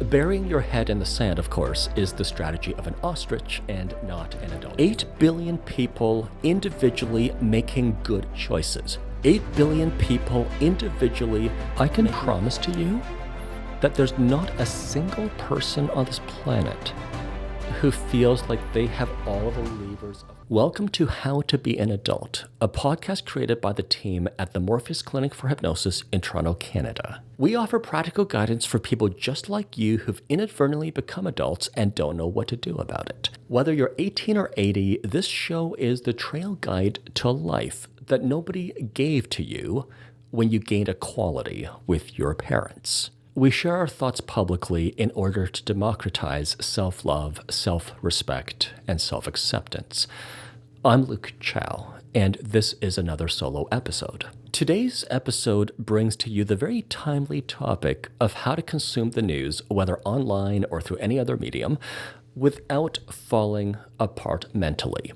Burying your head in the sand, of course, is the strategy of an ostrich and not an adult. 8 billion people individually making good choices. 8 billion people individually. I can promise to you that there's not a single person on this planet who feels like they have all the levers. Welcome to How to Be an Adult, a podcast created by the team at the Morpheus Clinic for Hypnosis in Toronto, Canada. We offer practical guidance for people just like you who've inadvertently become adults and don't know what to do about it. Whether you're 18 or 80, this show is the trail guide to life that nobody gave to you when you gained equality with your parents. We share our thoughts publicly in order to democratize self-love, self-respect, and self-acceptance. I'm Luke Chow, and this is another solo episode. Today's episode brings to you the very timely topic of how to consume the news, whether online or through any other medium, without falling apart mentally.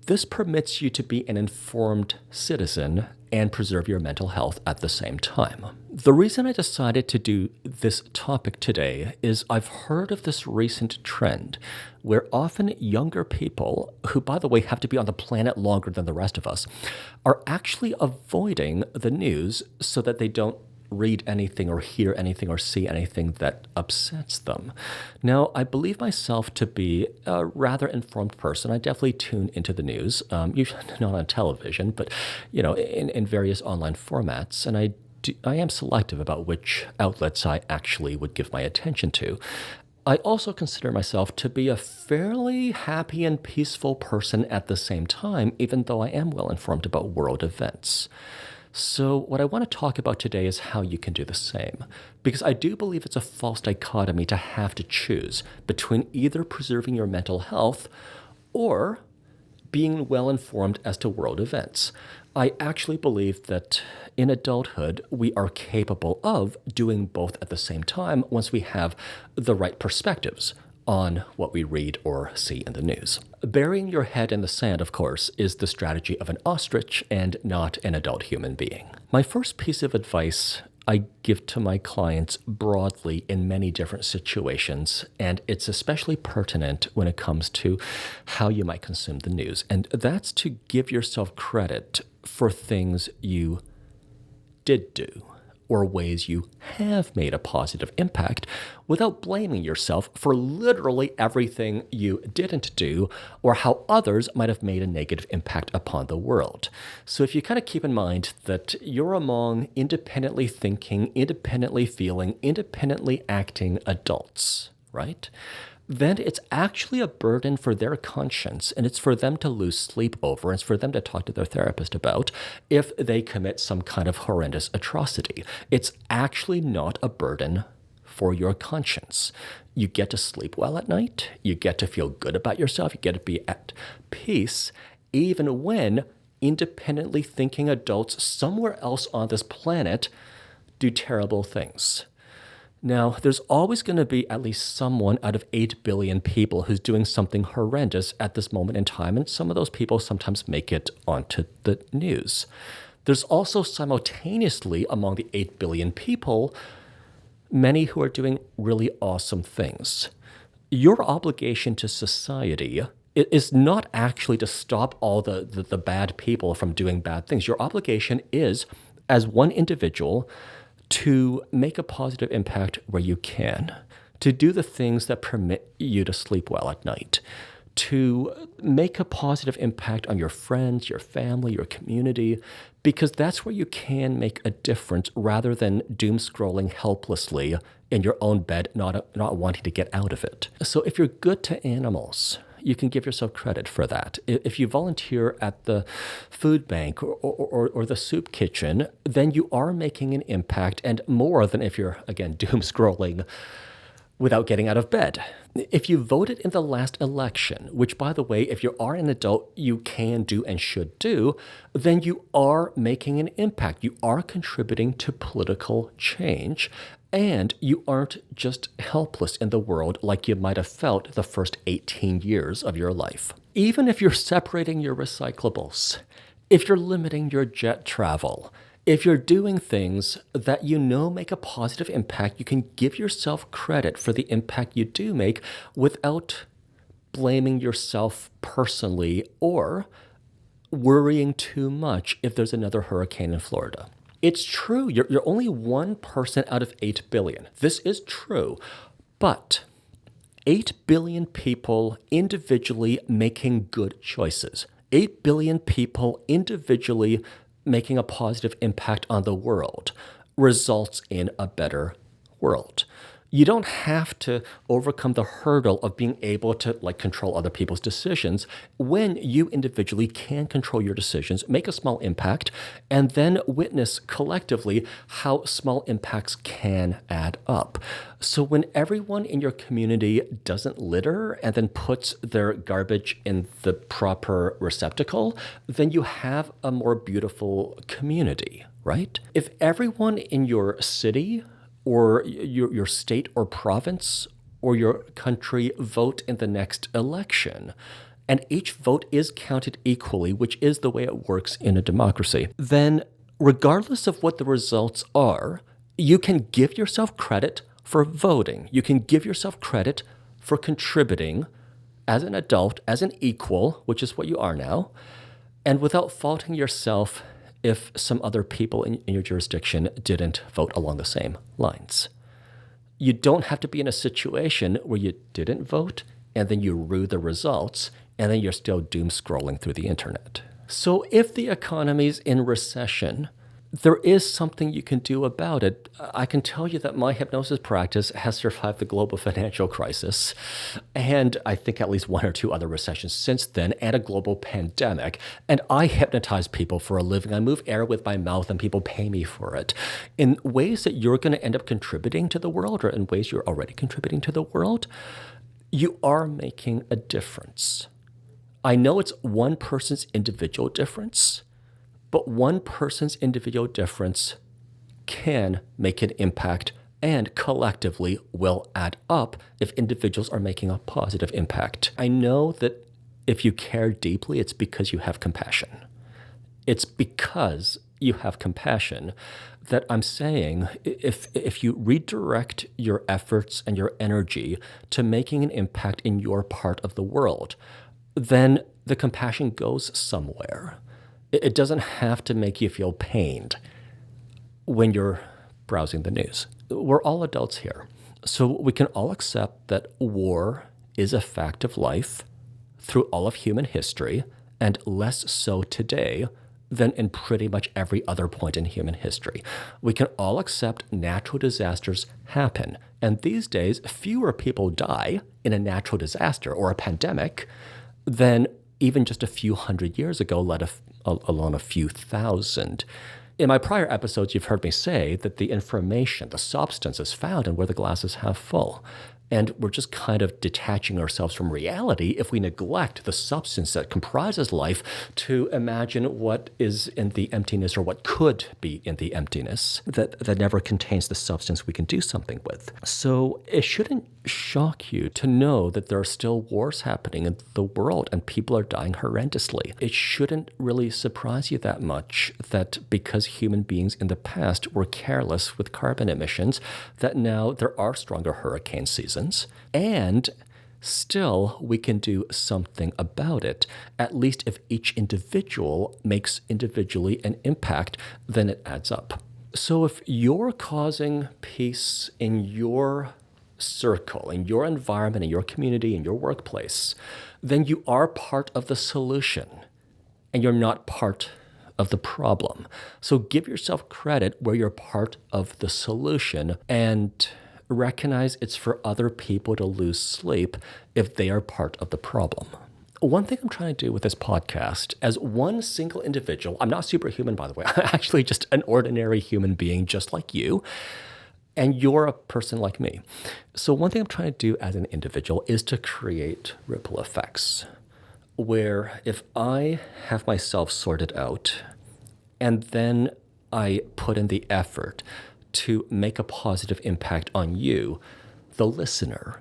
This permits you to be an informed citizen and preserve your mental health at the same time. The reason I decided to do this topic today is I've heard of this recent trend where often younger people, who by the way have to be on the planet longer than the rest of us, are actually avoiding the news so that they don't read anything or hear anything or see anything that upsets them. Now, I believe myself to be a rather informed person. I definitely tune into the news, usually not on television, but in various online formats. And I am selective about which outlets I actually would give my attention to. I also consider myself to be a fairly happy and peaceful person at the same time, even though I am well informed about world events. So what I want to talk about today is how you can do the same, because I do believe it's a false dichotomy to have to choose between either preserving your mental health or being well informed as to world events. I actually believe that in adulthood, we are capable of doing both at the same time once we have the right perspectives on what we read or see in the news. Burying your head in the sand, of course, is the strategy of an ostrich and not an adult human being. My first piece of advice I give to my clients broadly in many different situations, and it's especially pertinent when it comes to how you might consume the news, and that's to give yourself credit for things you did do, or ways you have made a positive impact without blaming yourself for literally everything you didn't do or how others might have made a negative impact upon the world. So if you kind of keep in mind that you're among independently thinking, independently feeling, independently acting adults, right? Then it's actually a burden for their conscience, and it's for them to lose sleep over, and it's for them to talk to their therapist about if they commit some kind of horrendous atrocity. It's actually not a burden for your conscience. You get to sleep well at night, you get to feel good about yourself, you get to be at peace, even when independently thinking adults somewhere else on this planet do terrible things. Now, there's always going to be at least someone out of 8 billion people who's doing something horrendous at this moment in time, and some of those people sometimes make it onto the news. There's also simultaneously among the 8 billion people, many who are doing really awesome things. Your obligation to society is not actually to stop all the bad people from doing bad things. Your obligation is, as one individual, to make a positive impact where you can, to do the things that permit you to sleep well at night, to make a positive impact on your friends, your family, your community, because that's where you can make a difference rather than doom scrolling helplessly in your own bed, not wanting to get out of it. So if you're good to animals, you can give yourself credit for that. If you volunteer at the food bank or the soup kitchen, then you are making an impact, and more than if you're, again, doom scrolling without getting out of bed. If you voted in the last election, which, by the way, if you are an adult, you can do and should do, then you are making an impact. You are contributing to political change. And you aren't just helpless in the world like you might have felt the first 18 years of your life. Even if you're separating your recyclables, if you're limiting your jet travel, If you're doing things that you know make a positive impact, you can give yourself credit for the impact you do make without blaming yourself personally or worrying too much if there's another hurricane in Florida. It's true, you're only one person out of 8 billion. This is true, but 8 billion people individually making good choices. 8 billion people individually making a positive impact on the world results in a better world. You don't have to overcome the hurdle of being able to control other people's decisions when you individually can control your decisions, make a small impact, and then witness collectively how small impacts can add up. So when everyone in your community doesn't litter and then puts their garbage in the proper receptacle, then you have a more beautiful community, right? If everyone in your city or your state or province or your country vote in the next election, and each vote is counted equally, which is the way it works in a democracy, then regardless of what the results are, you can give yourself credit for voting. You can give yourself credit for contributing as an adult, as an equal, which is what you are now, and without faulting yourself if some other people in your jurisdiction didn't vote along the same lines. You don't have to be in a situation where you didn't vote and then you rue the results and then you're still doom scrolling through the internet. So if the economy's in recession, there is something you can do about it. I can tell you that my hypnosis practice has survived the global financial crisis, and I think at least one or two other recessions since then, and a global pandemic. And I hypnotize people for a living. I move air with my mouth, and people pay me for it in ways that you're going to end up contributing to the world, or in ways you're already contributing to the world. You are making a difference. I know it's one person's individual difference, but one person's individual difference can make an impact and collectively will add up if individuals are making a positive impact. I know that if you care deeply, it's because you have compassion. It's because you have compassion that I'm saying if you redirect your efforts and your energy to making an impact in your part of the world, then the compassion goes somewhere. It doesn't have to make you feel pained when you're browsing the news. We're all adults here, so we can all accept that war is a fact of life through all of human history, and less so today than in pretty much every other point in human history. We can all accept natural disasters happen, and these days, fewer people die in a natural disaster or a pandemic than even just a few hundred years ago, let alone a few thousand. In my prior episodes, you've heard me say that the information, the substance is found in where the glass is half full. And we're just kind of detaching ourselves from reality if we neglect the substance that comprises life to imagine what is in the emptiness or what could be in the emptiness that never contains the substance we can do something with. So it shouldn't shock you to know that there are still wars happening in the world and people are dying horrendously. It shouldn't really surprise you that much that because human beings in the past were careless with carbon emissions, that now there are stronger hurricane seasons. And still, we can do something about it. At least if each individual makes individually an impact, then it adds up. So if you're causing peace in your circle, in your environment, in your community, in your workplace, then you are part of the solution and you're not part of the problem. So give yourself credit where you're part of the solution and recognize it's for other people to lose sleep if they are part of the problem. One thing I'm trying to do with this podcast, as one single individual, I'm not superhuman, by the way, I'm actually just an ordinary human being just like you, and you're a person like me. So one thing I'm trying to do as an individual is to create ripple effects, where if I have myself sorted out, and then I put in the effort to make a positive impact on you, the listener.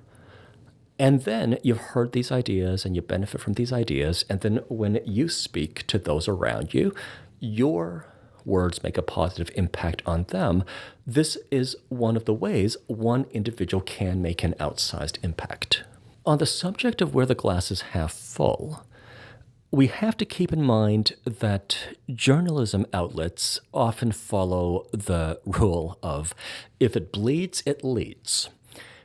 And then you've heard these ideas and you benefit from these ideas. And then when you speak to those around you, you're words make a positive impact on them, this is one of the ways one individual can make an outsized impact. On the subject of where the glass is half full, we have to keep in mind that journalism outlets often follow the rule of if it bleeds, it leads.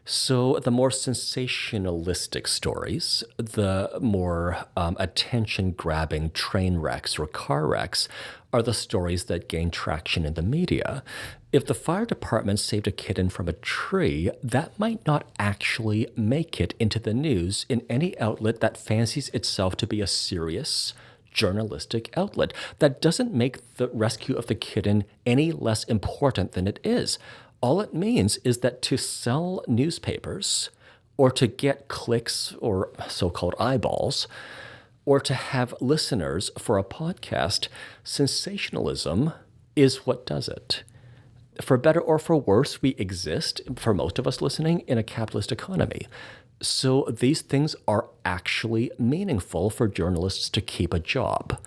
So the more sensationalistic stories, the more attention-grabbing train wrecks or car wrecks are the stories that gain traction in the media. If the fire department saved a kitten from a tree, that might not actually make it into the news in any outlet that fancies itself to be a serious journalistic outlet. That doesn't make the rescue of the kitten any less important than it is. All it means is that to sell newspapers, or to get clicks or so-called eyeballs, or to have listeners for a podcast, sensationalism is what does it. For better or for worse, we exist, for most of us listening, in a capitalist economy. So these things are actually meaningful for journalists to keep a job.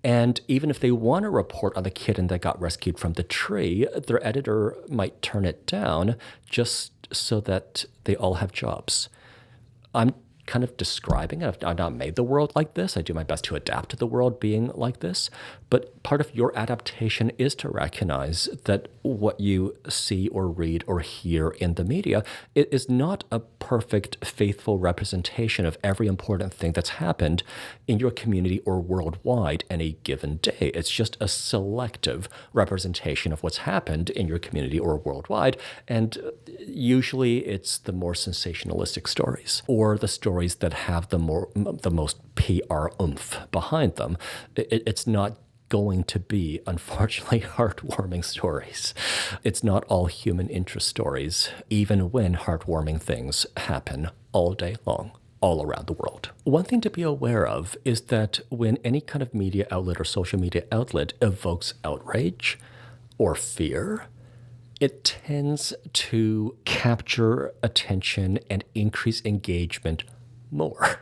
And even if they want to report on the kitten that got rescued from the tree, their editor might turn it down just so that they all have jobs. I'm kind of describing it. I've not made the world like this. I do my best to adapt to the world being like this. But part of your adaptation is to recognize that what you see or read or hear in the media is not a perfect, faithful representation of every important thing that's happened in your community or worldwide any given day. It's just a selective representation of what's happened in your community or worldwide. And usually it's the more sensationalistic stories or the stories that have the most PR oomph behind them. It's not going to be, unfortunately, heartwarming stories. It's not all human interest stories, even when heartwarming things happen all day long, all around the world. One thing to be aware of is that when any kind of media outlet or social media outlet evokes outrage or fear, it tends to capture attention and increase engagement more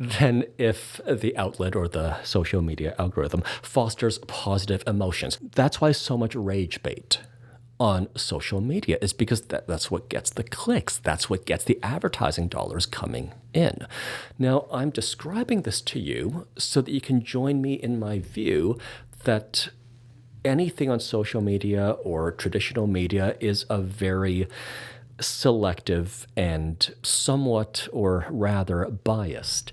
than if the outlet or the social media algorithm fosters positive emotions. That's why so much rage bait on social media is because that's what gets the clicks. That's what gets the advertising dollars coming in. Now, I'm describing this to you so that you can join me in my view that anything on social media or traditional media is a very selective and somewhat, or rather biased,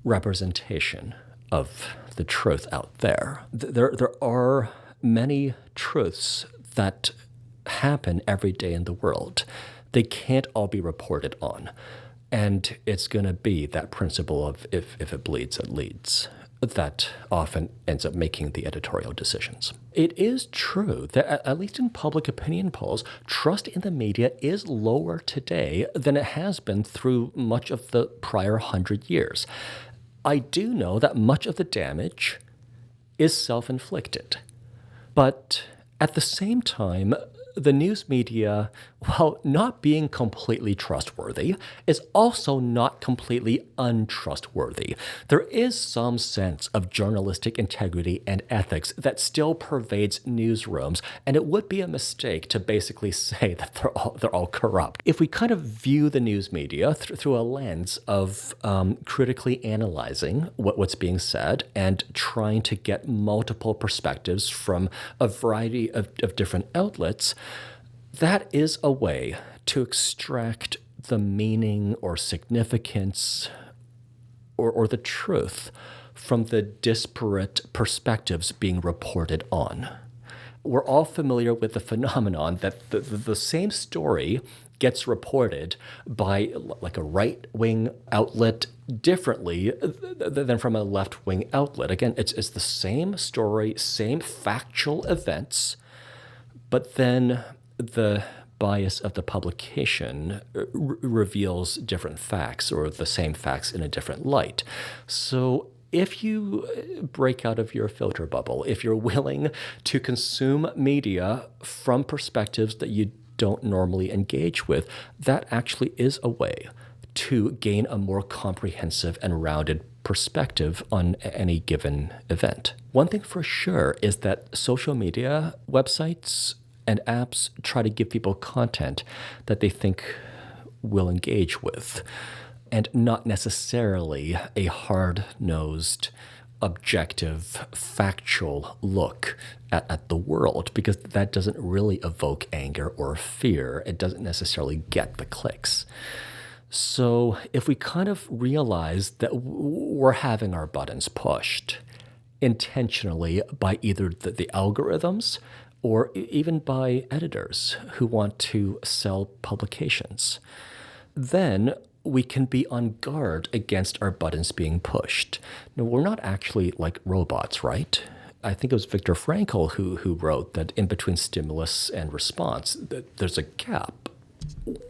representation of the truth out there. There are many truths that happen every day in the world. They can't all be reported on. And it's going to be that principle of if it bleeds, it leads, that often ends up making the editorial decisions. It is true that, at least in public opinion polls, trust in the media is lower today than it has been through much of the prior 100 years. I do know that much of the damage is self-inflicted. But at the same time, the news media, while not being completely trustworthy, is also not completely untrustworthy. There is some sense of journalistic integrity and ethics that still pervades newsrooms, and it would be a mistake to basically say that they're all corrupt. If we kind of view the news media through a lens of critically analyzing what's being said and trying to get multiple perspectives from a variety of different outlets, that is a way to extract the meaning or significance or the truth from the disparate perspectives being reported on. We're all familiar with the phenomenon that the same story gets reported by like a right-wing outlet differently than from a left-wing outlet. Again, it's the same story, same factual events, but then the bias of the publication reveals different facts or the same facts in a different light. So if you break out of your filter bubble, if you're willing to consume media from perspectives that you don't normally engage with, that actually is a way to gain a more comprehensive and rounded perspective on any given event. One thing for sure is that social media websites and apps try to give people content that they think will engage with, and not necessarily a hard-nosed, objective, factual look at the world, because that doesn't really evoke anger or fear. It doesn't necessarily get the clicks. So if we kind of realize that we're having our buttons pushed intentionally by either the algorithms or even by editors who want to sell publications, then we can be on guard against our buttons being pushed. Now, we're not actually like robots, right? I think it was Viktor Frankl who wrote that in between stimulus and response, that there's a gap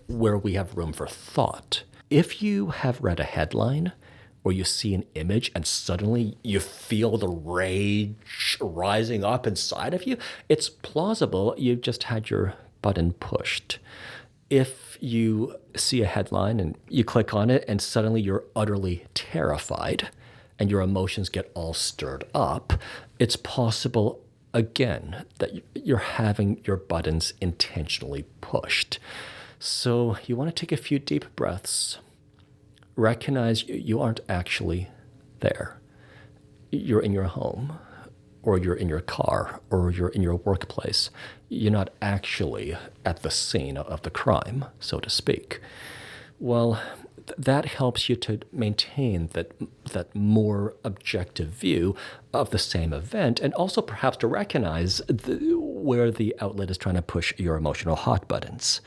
where we have room for thought. If you have read a headline or you see an image and suddenly you feel the rage rising up inside of you, it's plausible you've just had your button pushed. If you see a headline and you click on it and suddenly you're utterly terrified and your emotions get all stirred up, it's possible, again, that you're having your buttons intentionally pushed. So you want to take a few deep breaths. Recognize you aren't actually there. You're in your home, or you're in your car, or you're in your workplace. You're not actually at the scene of the crime, so to speak. Well, that helps you to maintain that more objective view of the same event, and also perhaps to recognize where the outlet is trying to push your emotional hot buttons.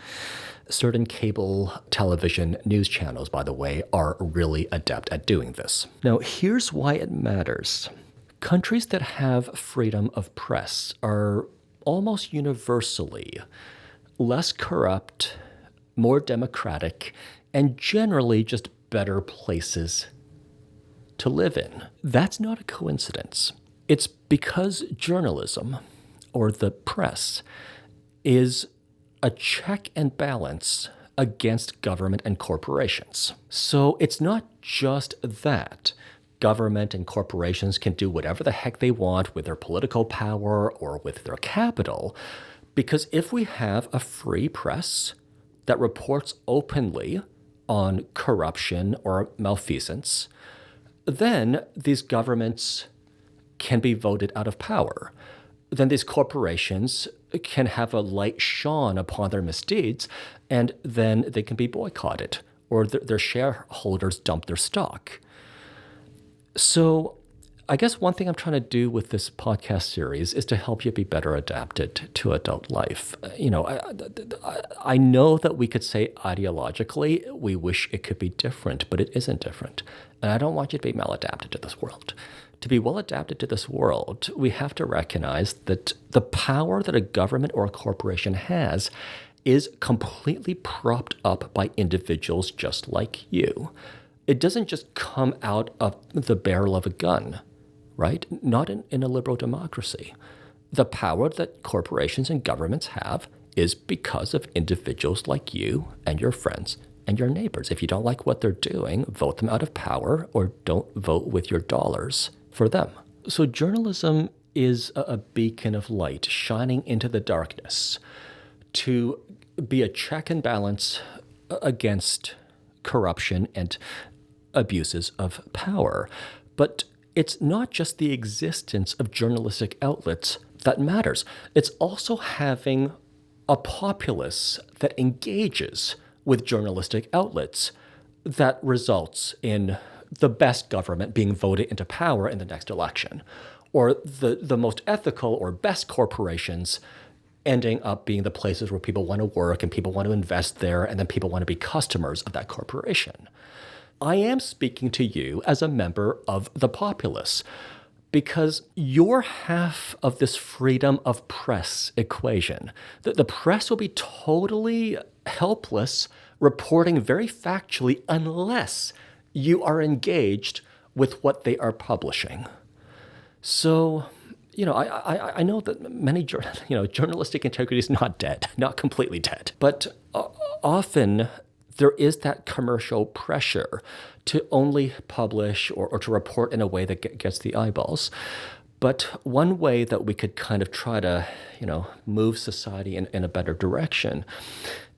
Certain cable television news channels, by the way, are really adept at doing this. Now, here's why it matters. Countries that have freedom of press are almost universally less corrupt, more democratic, and generally just better places to live in. That's not a coincidence. It's because journalism, or the press, is a check and balance against government and corporations. So it's not just that government and corporations can do whatever the heck they want with their political power or with their capital, because if we have a free press that reports openly on corruption or malfeasance, then these governments can be voted out of power. Then these corporations can have a light shone upon their misdeeds, and then they can be boycotted, or their shareholders dump their stock. So I guess one thing I'm trying to do with this podcast series is to help you be better adapted to adult life. I know that we could say ideologically we wish it could be different, but it isn't different. And I don't want you to be maladapted to this world. To be well adapted to this world, we have to recognize that the power that a government or a corporation has is completely propped up by individuals just like you. It doesn't just come out of the barrel of a gun, right? Not in a liberal democracy. The power that corporations and governments have is because of individuals like you and your friends and your neighbors. If you don't like what they're doing, vote them out of power or don't vote with your dollars for them. So journalism is a beacon of light shining into the darkness to be a check and balance against corruption and abuses of power. But it's not just the existence of journalistic outlets that matters. It's also having a populace that engages with journalistic outlets that results in the best government being voted into power in the next election, or the most ethical or best corporations ending up being the places where people want to work and people want to invest there, and then people want to be customers of that corporation. I am speaking to you as a member of the populace, because you're half of this freedom of press equation. The press will be totally helpless reporting very factually unless you are engaged with what they are publishing. So, I know that many, journalistic integrity is not dead, not completely dead, but often there is that commercial pressure to only publish or to report in a way that gets the eyeballs. But one way that we could kind of try to, move society in a better direction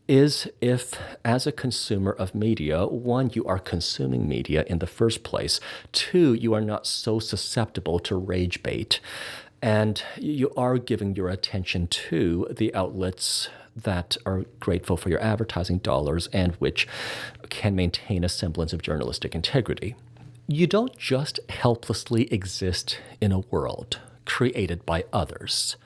is if, as a consumer of media, one, you are consuming media in the first place. Two, you are not so susceptible to rage bait. And you are giving your attention to the outlets that are grateful for your advertising dollars and which can maintain a semblance of journalistic integrity. You don't just helplessly exist in a world created by others,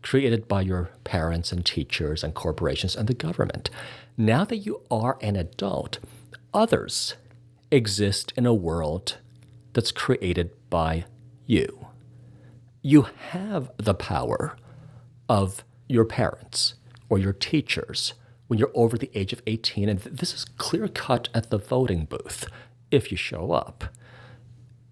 created by your parents and teachers and corporations and the government. Now that you are an adult, others exist in a world that's created by you. You have the power of your parents or your teachers when you're over the age of 18, and this is clear-cut at the voting booth if you show up.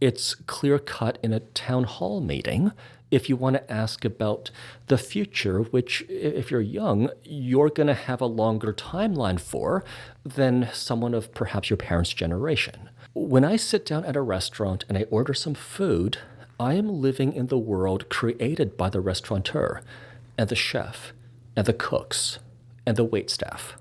It's clear-cut in a town hall meeting if you want to ask about the future, which, if you're young, you're going to have a longer timeline for than someone of perhaps your parents' generation. When I sit down at a restaurant and I order some food, I am living in the world created by the restaurateur and the chef and the cooks and the waitstaff.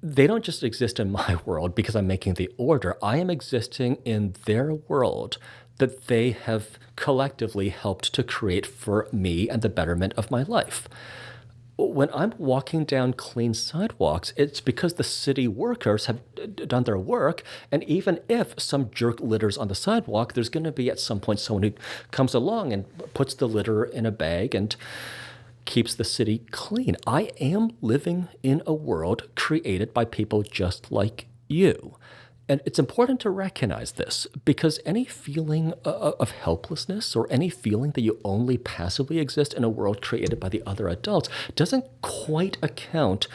They don't just exist in my world because I'm making the order. I am existing in their world that they have collectively helped to create for me and the betterment of my life. When I'm walking down clean sidewalks, it's because the city workers have done their work. And even if some jerk litters on the sidewalk, there's going to be at some point someone who comes along and puts the litter in a bag and keeps the city clean. I am living in a world created by people just like you. And it's important to recognize this because any feeling of helplessness or any feeling that you only passively exist in a world created by the other adults doesn't quite account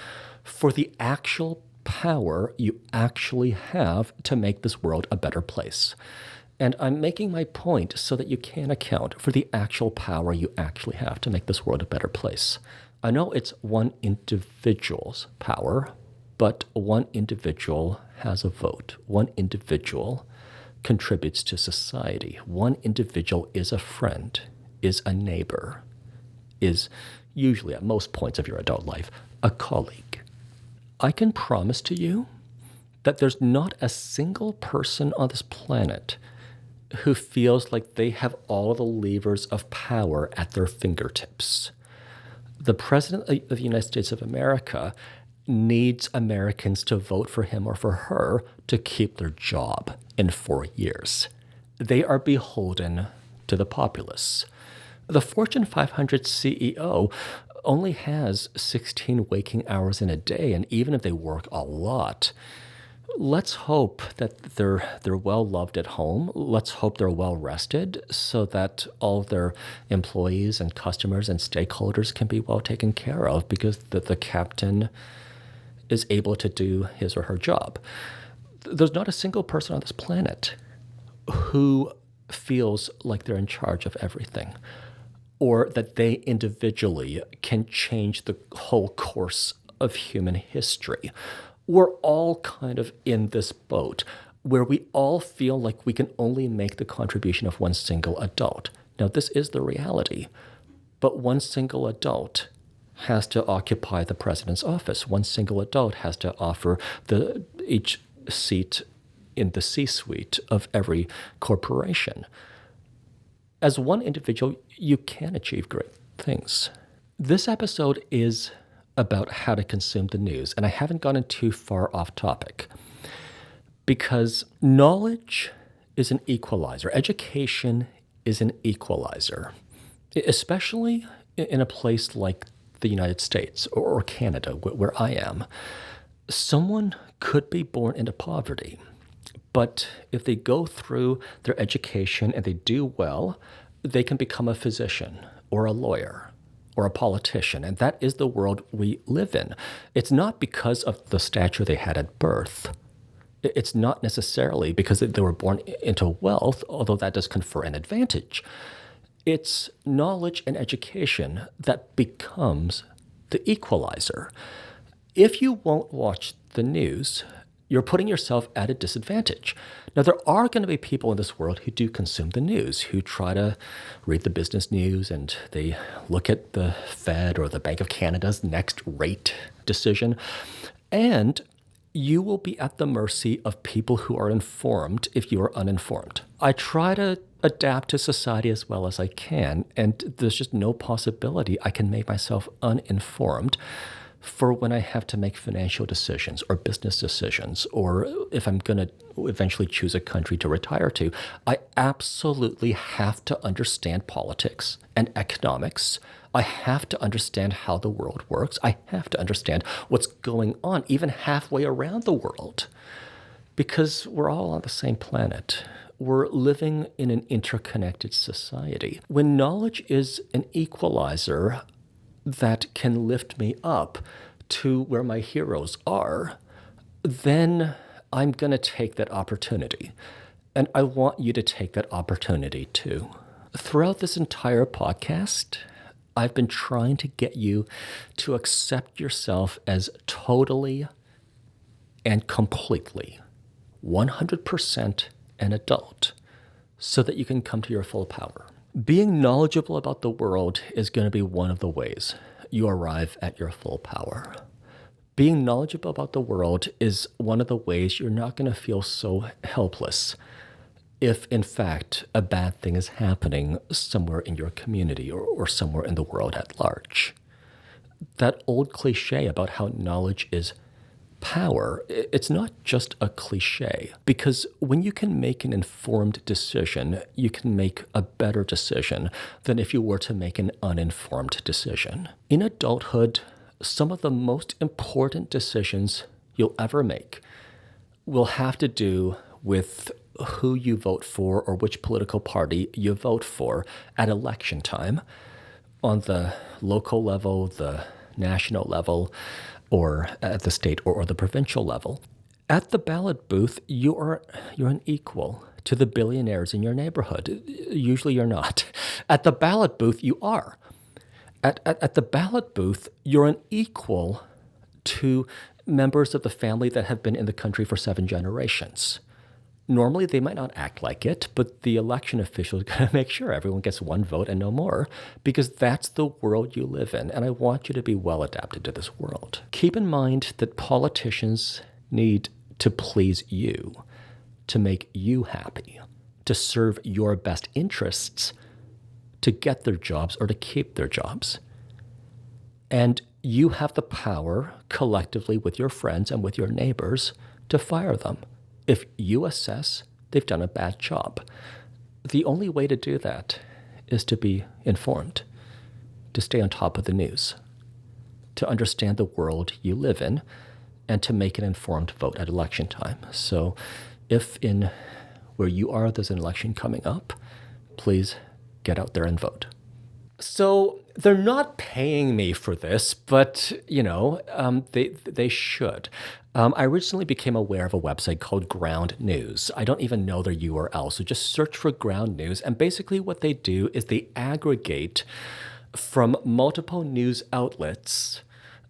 for the actual power you actually have to make this world a better place. And I'm making my point so that you can account for the actual power you actually have to make this world a better place. I know it's one individual's power, but one individual has a vote. One individual contributes to society. One individual is a friend, is a neighbor, is usually at most points of your adult life, a colleague. I can promise to you that there's not a single person on this planet who feels like they have all the levers of power at their fingertips. The President of the United States of America needs Americans to vote for him or for her to keep their job in 4 years. They are beholden to the populace. The Fortune 500 CEO only has 16 waking hours in a day, and even if they work a lot, let's hope that they're well loved at home. Let's hope they're well rested so that all their employees and customers and stakeholders can be well taken care of because the captain is able to do his or her job. There's not a single person on this planet who feels like they're in charge of everything or that they individually can change the whole course of human history. We're all kind of in this boat where we all feel like we can only make the contribution of one single adult. Now, this is the reality, but one single adult has to occupy the president's office. One single adult has to offer each seat in the C-suite of every corporation. As one individual, you can achieve great things. This episode is about how to consume the news, and I haven't gotten too far off topic because knowledge is an equalizer. Education is an equalizer, especially in a place like the United States or Canada, where I am. Someone could be born into poverty, but if they go through their education and they do well, they can become a physician or a lawyer or a politician, and that is the world we live in. It's not because of the stature they had at birth. It's not necessarily because they were born into wealth, although that does confer an advantage. It's knowledge and education that becomes the equalizer. If you won't watch the news, you're putting yourself at a disadvantage. Now, there are going to be people in this world who do consume the news, who try to read the business news and they look at the Fed or the Bank of Canada's next rate decision. And you will be at the mercy of people who are informed if you are uninformed. I try to adapt to society as well as I can, and there's just no possibility I can make myself uninformed for when I have to make financial decisions or business decisions, or if I'm going to eventually choose a country to retire to. I absolutely have to understand politics and economics. I have to understand how the world works. I have to understand what's going on even halfway around the world, because we're all on the same planet. We're living in an interconnected society. When knowledge is an equalizer that can lift me up to where my heroes are, then I'm going to take that opportunity. And I want you to take that opportunity too. Throughout this entire podcast, I've been trying to get you to accept yourself as totally and completely 100% an adult so that you can come to your full power. Being knowledgeable about the world is going to be one of the ways you arrive at your full power. Being knowledgeable about the world is one of the ways you're not going to feel so helpless if, in fact, a bad thing is happening somewhere in your community or somewhere in the world at large. That old cliche about how knowledge is power, it's not just a cliche, because when you can make an informed decision, you can make a better decision than if you were to make an uninformed decision. In adulthood, some of the most important decisions you'll ever make will have to do with who you vote for or which political party you vote for at election time on the local level, the national level, or at the state or the provincial level. At the ballot booth, you're an equal to the billionaires in your neighborhood. Usually you're not. At the ballot booth, you are. At the ballot booth, you're an equal to members of the family that have been in the country for 7 generations. Normally, they might not act like it, but the election official is going to make sure everyone gets 1 vote and no more, because that's the world you live in, and I want you to be well adapted to this world. Keep in mind that politicians need to please you, to make you happy, to serve your best interests, to get their jobs or to keep their jobs. And you have the power, collectively with your friends and with your neighbors, to fire them if you assess they've done a bad job. The only way to do that is to be informed, to stay on top of the news, to understand the world you live in, and to make an informed vote at election time. So if in where you are there's an election coming up, please get out there and vote. So they're not paying me for this, but, they should. I recently became aware of a website called Ground News. I don't even know their URL, so just search for Ground News. And basically what they do is they aggregate from multiple news outlets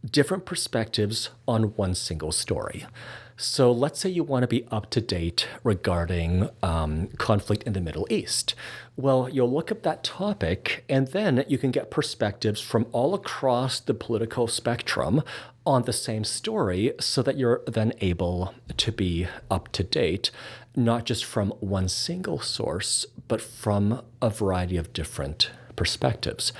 different perspectives on one single story. So let's say you want to be up to date regarding conflict in the Middle East. Well, you'll look up that topic, and then you can get perspectives from all across the political spectrum on the same story, so that you're then able to be up to date, not just from one single source, but from a variety of different perspectives.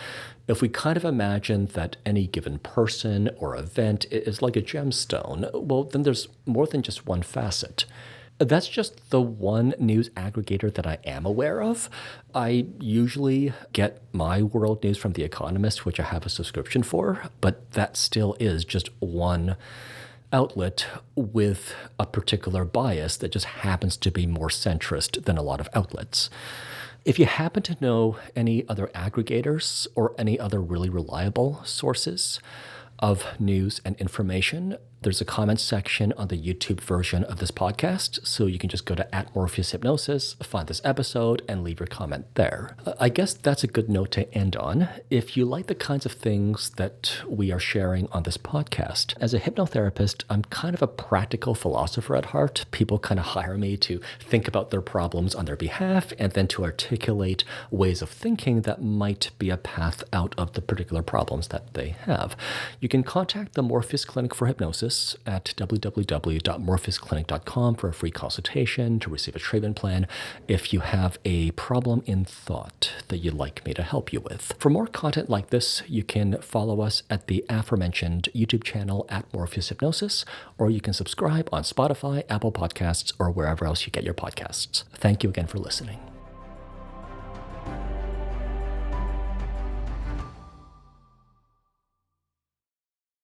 If we kind of imagine that any given person or event is like a gemstone, well, then there's more than just one facet. That's just the one news aggregator that I am aware of. I usually get my world news from The Economist, which I have a subscription for, but that still is just one outlet with a particular bias that just happens to be more centrist than a lot of outlets. If you happen to know any other aggregators or any other really reliable sources of news and information, There's a comment section on the YouTube version of this podcast, so you can just go to @MorpheusHypnosis, find this episode, and leave your comment there. I guess that's a good note to end on. If you like the kinds of things that we are sharing on this podcast, as a hypnotherapist, I'm kind of a practical philosopher at heart. People kind of hire me to think about their problems on their behalf and then to articulate ways of thinking that might be a path out of the particular problems that they have. You can contact the Morpheus Clinic for Hypnosis at www.morpheusclinic.com for a free consultation to receive a treatment plan if you have a problem in thought that you'd like me to help you with. For more content like this, you can follow us at the aforementioned YouTube channel @Morpheus Hypnosis, or you can subscribe on Spotify, Apple Podcasts, or wherever else you get your podcasts. Thank you again for listening.